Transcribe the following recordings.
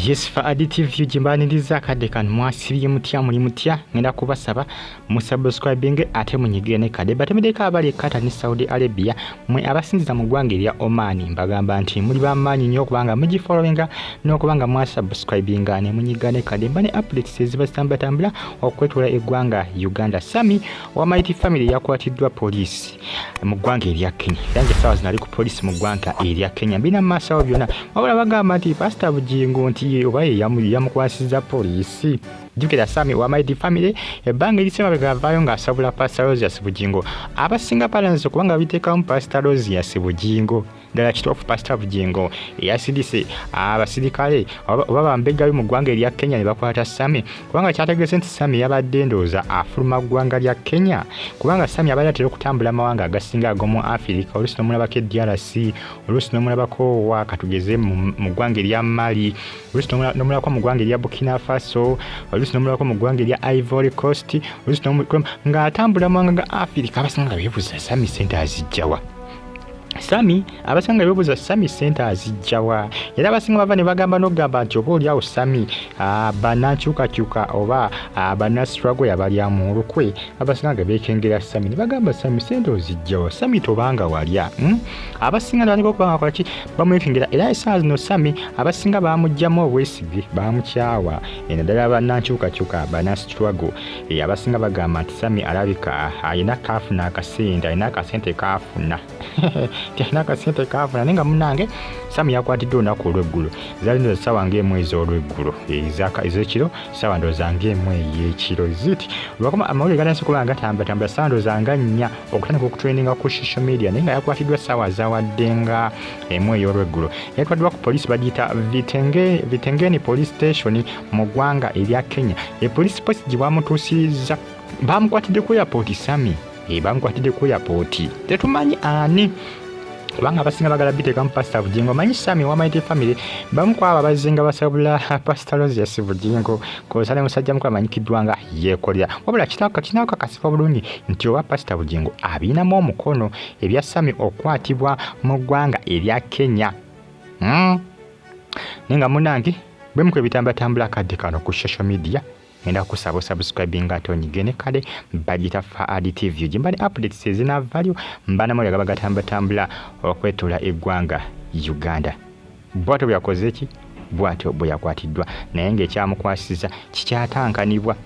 Yes, for additive jimbaniriza kade kan mwasibye mutya muli mutya ngenda kubasaba musubscribing ate munyigire kade batemedeka abali kata ni Saudi Arabia mwe abasinziza mu gwanga lya Oman mbagamba nti muli bamanyi nnyo kubanga mugi followinga n'okubanga mwasubscribinga ne munyigane kade bane updates zibasamba tambula okwetula eggwanga Uganda. Sammy Owa Mighty family yakwatiddwa police mu gwanga lya Kenya. Yange sawa zinali ku police mu gwanga lya Kenya bina masawo byona wabula bagamba nti Pastor Bugingo nti oba yamukwasiza police. Jukira Sammy Owa Mighty family ebanga lisema begavayo nga asabula Pastor Rosias Bugingo abasinga palanzo kubanga biteka mu Pastor Rosias Bugingo dala kitofu Pastor Bugingo yasidise abasirikale oba bambega mu gwanga lya Kenya ne bakwata Sammy kubanga kyategese nti Sammy yabadde ndoza afuluma gwanga lya Kenya kubanga Sammy abadde atera okutambula mawanga agasinga agomu Africa olusi nomulabako DRC olusi nomulabako wa katugeze mu gwanga lya Mali olusi nomulabako mu gwanga lya Burkina Faso olusi nomulabako mu gwanga lya Ivory Coast olusi nga atambula mawanga ga Africa abasinga bebuza Sammy center azijjawa Sammy abasanga bebuza Sammy center azijjawa era abasinga bava ne bagamba n'ogamba nti oba oli awo Sammy banankyukakyuka oba bana struggle yabali amu olukwe abasinga beekengera Sammy ne bagamba Sammy center ozijjawa Sammy tobanga walya abasinga naliko kubanga kwaki bamwekengera era esaa zino Sammy abasinga bamugjamu obwesige bamukyawa naddala banankyukakyuka bana struggle abasinga bagamba nti Sammy alabika ayina kafuna akasente ayina akasente kafuna Tiana kasente kafuna nenga munange Sammy yakwatiddwa olunaku olw'eggulo zali ndo sawa ng'emwezi olw'eggulo ezaka ezekiro sawa ndo zange emwe ekiro ziti lwakoma amawulire gatansi kubanga gatambula sawa ndo zanga nnya okutandika okutraininga ku social media nenga yakwatiddwa sawa zawaddenga emwe olw'eggulo yakwatiddwa ku police bagiyita Vitengeni police station mu ggwanga erya Kenya police post gye bamutuusizza bamukwatidde ku airport Sammy bamukwatidde ku airport tetumanyi ani kubanga abasinga bagala biteeka mu Pastor Bugingo manyi Sammy Owa Mighty family bamukwaba bazinga basabula Pastor Rosias Bugingo kozale musajja mukwa manyikiddwa nga yeekolera wabula kinaka kasifa bulungi nti owa Pastor Bugingo abinamu omukono ebya Sammy okwatibwa mu ggwanga erya Kenya nenga munange bwe mukwe bitambatambula kadde kano ku social media ngenda kusaba subscribing atonyigene kale bagita fa additive jimbani updates ezina value mbana moyo gabagatambula okwetula eggwanga Uganda bwato byakoze ki bwato byakwatiddwa naye ng'ekyamukwasiza kikyatankanibwa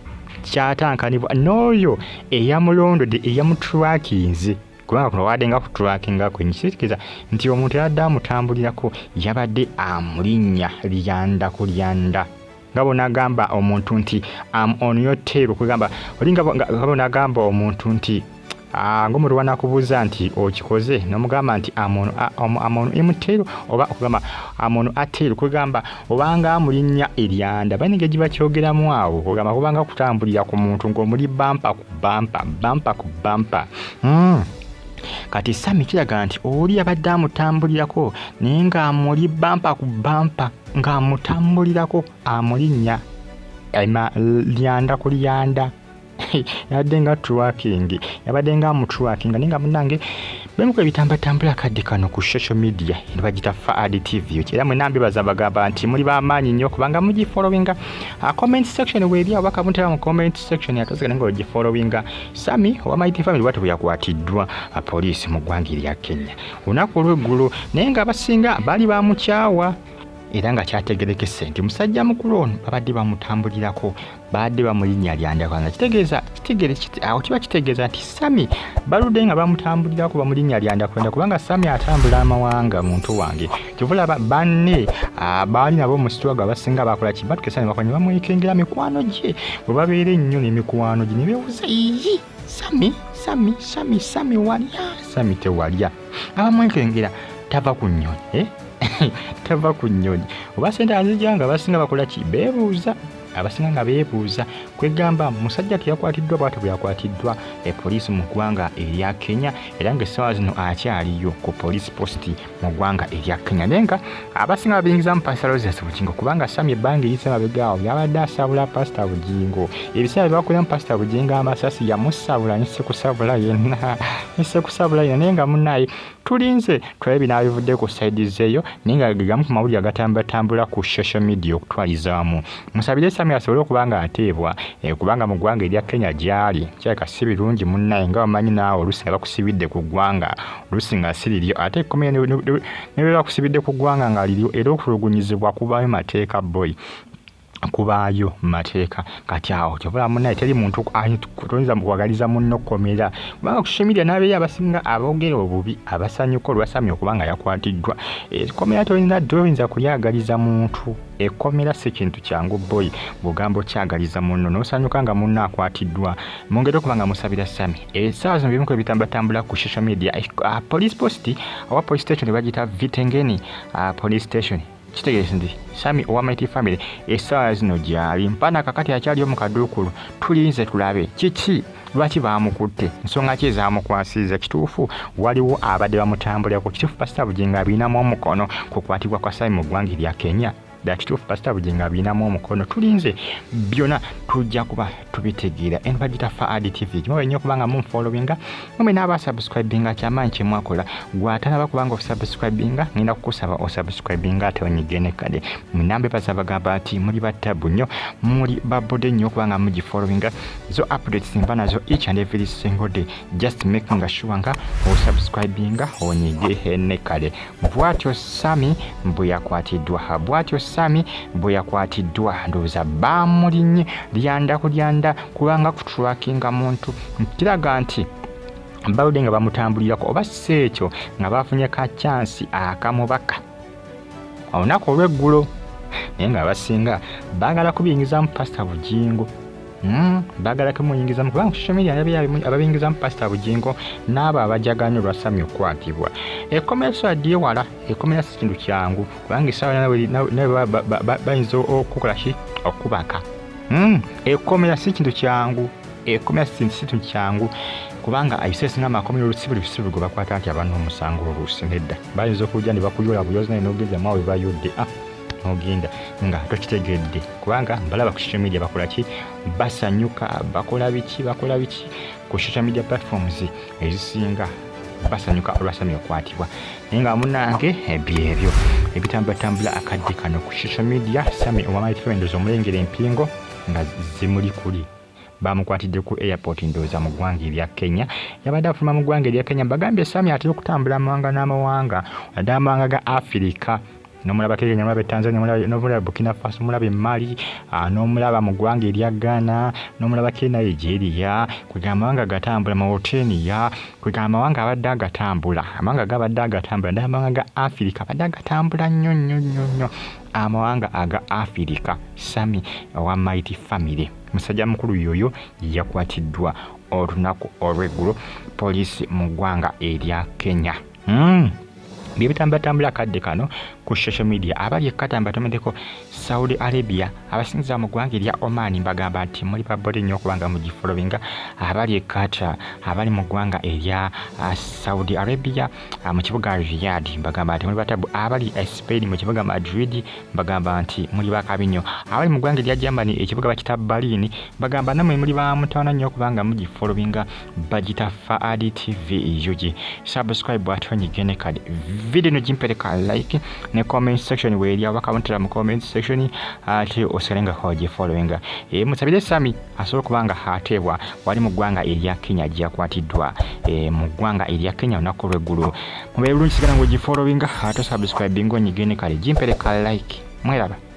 n'oyo eyamulondodde eyamutrakinze kubanga kuno wadenga ku trackinga kwenyisikiza nti omuntu yadde amutambulirako yabadde amulinnya lyanda ku lyanda ngabona gamba omuntu nti on your tail kugamba olinga ngabona gamba omuntu nti ngomuntu wanakubuza nti okikoze nomugamba nti amono emutero oba okugamba amono atero kugamba obanga amulinnya eryanda banenge giba kyogeramu awo kugamba kubanga kutambulira ku muntu ng'omuli bampa ku bampa kati Sammy kiraga nti oli yabadde amutambulirako naye ng'amuli bampa ku bampa ng'amutambulirako amulinnya lyanda ku lyanda yabadde nga amutracking naye nga munange bemukwe bitambatambula kadde kano ku social media ne bagita fa additive era mwe nambi bagamba nti muli bamaanyi nnyo kubanga mugifollowinga comment section weri abaka muntera mu comment section yatozeka ngo gifollowinga Sammy Owa Mighty family watu byakwatiddwa police mu ggwanga lya Kenya olunaku olw'eggulo naye nga abasinga bali bamukyawa era nga kyategerekese nti musajja mukulu ono babadde bamutambulirako badde bamulinnya lyanda kwanza awo kiba kitegeeza nti Sammy baludde nga bamutambulirako bamulinnya lyanda kwenda kubanga Sammy atambula amawanga muntu wange kivula banne baali nabo mu struggle abasinga bakola kibatukesa ne bakwanya bamwekengera mikwano gye bwe babeera ennyo n'emikwano gye ne beewuza iyi Sammy walya Sammy tewalya abamwekengera tava ku nnyonyi tava ku nnyonyi oba sente azijanga basinga bakola ki beebuuza abasinga nga beebuuza kwegamba musajja teyakwatiddwa bw'atyo bwe yakwatiddwa poliisi mu ggwanga erya Kenya era ng'essaawa zino akyaliyo ku police post mu ggwanga erya Kenya naye nga abasinga babiyingiza mu Pastor Roses Bugingo kubanga Sammy ebbanga eriyise mabegaawo yabadde asabula Pastor Bugingo ebiseera byakulira mu Pastor Bugingo amasasi yamusabula nesekusabula yenna naye nga munnaye tulinze tulabe binaabivudde ku saidi zeeyo naye nga gegamu ku mawulire agatambulatambula ku social media okutwalizaamu musabire Sammy asobole okuba nga ateebwa kubanga mu ggwanga erya Kenya gy'ali kyaleka si birungi munnaye nga bamanyi naawe oluusi nga bakusibidde ku ggwanga oluusi nga si liryo ate ekkomera ne bwe bakusibidde ku ggwanga nga liryo era okutulugunyizibwa kubaayo mateeka boy kubaayo mateeka kati awo kyobula munnaye teri muntu toyinza mukwagaliza munno kkomera kubanga ku social media n'abeeyo abasinga aboogera obubi abasanyuka olwa Sammy okuba nga yakwatiddwa ekkomera toyinza kulyagaliza muntu ekkomera si kintu kyangu boy bugamba okyagaliza munno n'osanyuka nga munno akwatiddwa mwongere okuba nga musabira Sammy essaawa zino bimu bitambulatambula ku social media police post owa police station bagita Vitengeni police station kitegeeza nti Sammy Owa Mighty Family essaawa zino gyali mpana kakati akyaliyo mu Kadukulu tulinze tulabe kiki lwaki baamukutte ensonga ki ezaamukwasiza kituufu waliwo abadde bamutambulirako kituufu Pastor Bugingo abinamu omukono ku kukwatibwa kwa Sammy mu ggwanga erya Kenya kituufu Pastor Bugingo abinamu omukono tulinze byonna tujja kuba tubitegeera eno bagita Faadi TV kimwe nnyo kubanga munfollowinga mwe n'abasubscribinga kyamaanyi kye mwakola gwatanaba kubanga osubscribinga ngenda kukusaba osubscribinga ate onyigene kale munambe basabagamba ati muli battabu nnyo muli babode nnyo kubanga mugifollowinga zo updates mba nazo each and every single day just making sure nga osubscribinga onyigene kale bwatyo Sammy mbu yakwatiddwa bwatyo Sammy bwe yakwatiddwa ndowooza baamulinnye lyanda kulyanda kubanga kutulakinga muntu kiraga nti baludde nga bamutambulirako oba si ekyo nga bafunye ka chansi akamubaka olunaku olw'eggulo naye nga abasinga baagala kubiyingiza mu Pastor Bugingo baagala kumuyingiza mu kubanga social media ababiyingiza mu Pastor Bugingo n'abo abajaganya olwa Sammy okukwatibwa ekkomera so addiye wala ekkomera si kintu kyangu kubanga essaawa nawe bayinza okukola ki okubaka ekkomera si kintu kyangu ekkomera si kintu kyangu kubanga ayiseesinga amakomera olusibu lusibu gwe bakwata nti abantu omusango oluusi nedda bayinza okujja ne bakuyola buyozi naye n'ogenda maawe bayodde ogenda nga tokitegedde kubanga mbalaba ku social media bakola ki basanyuka bakola biki ku social media platforms ezisinga basanyuka olwa Sammy okwatibwa naye nga munnange ebyebyo ebitambulatambula akadde kano ku social media Sammy Owa Mighty Family ndowooza omulengera empingo nga zimuli kuli bamukwatidde ku airport ndowooza mu ggwanga erya Kenya yabadde afuluma mu ggwanga erya Kenya bagambye Sammy atera okutambula amawanga n'amawanga wadde amawanga ga Africa n'omulaba Kenya n'omulaba Tanzania n'omulaba Burkina Faso n'omulaba Mali n'omulaba mu ggwanga erya Ghana n'omulaba Nigeria kwegamba amawanga agatambula Mauritania kwegamba amawanga abadde agatambula amawanga gabadde agatambula naye amawanga ga Africa abadde agatambula nnyo amawanga aga Africa Sammy Owa Mighty Family musajja mukulu yoyo yakwatiddwa olunaku olw'eggulo poliisi mu ggwanga erya Kenya byebitambulatambula akadde kano ku social media abali ekkatambatomedeko Saudi Arabia abasinza mu ggwanga erya Oman mbagamba nti muli babode nnyo okubanga mugifollowinga abali ekkata abali mu ggwanga erya Saudi Arabia mu kibuga Riyadh mbagamba nti muli batabu abali Spain mu kibuga Madrid mbagamba nti muli bakabi nnyo abali mu ggwanga erya Germany ekibuga bakita Berlin mbagamba namwe muli bamutawana nnyo okubanga mugifollowinga bagita Faadi TV yuji subscribe atonyigene kale video no jimpereka like ne comment section weerya wakabontera mu comment section ate oserenga hoje followinga musabire Sammy asobola kubanga hateebwa wali mu ggwanga erya Kenya gyakwatiddwa mu ggwanga erya Kenya onako lw'eggulu mube bulungi sigala ngo gifollowinga ate subscribe ngo nyigene kale jimpereka like mweraba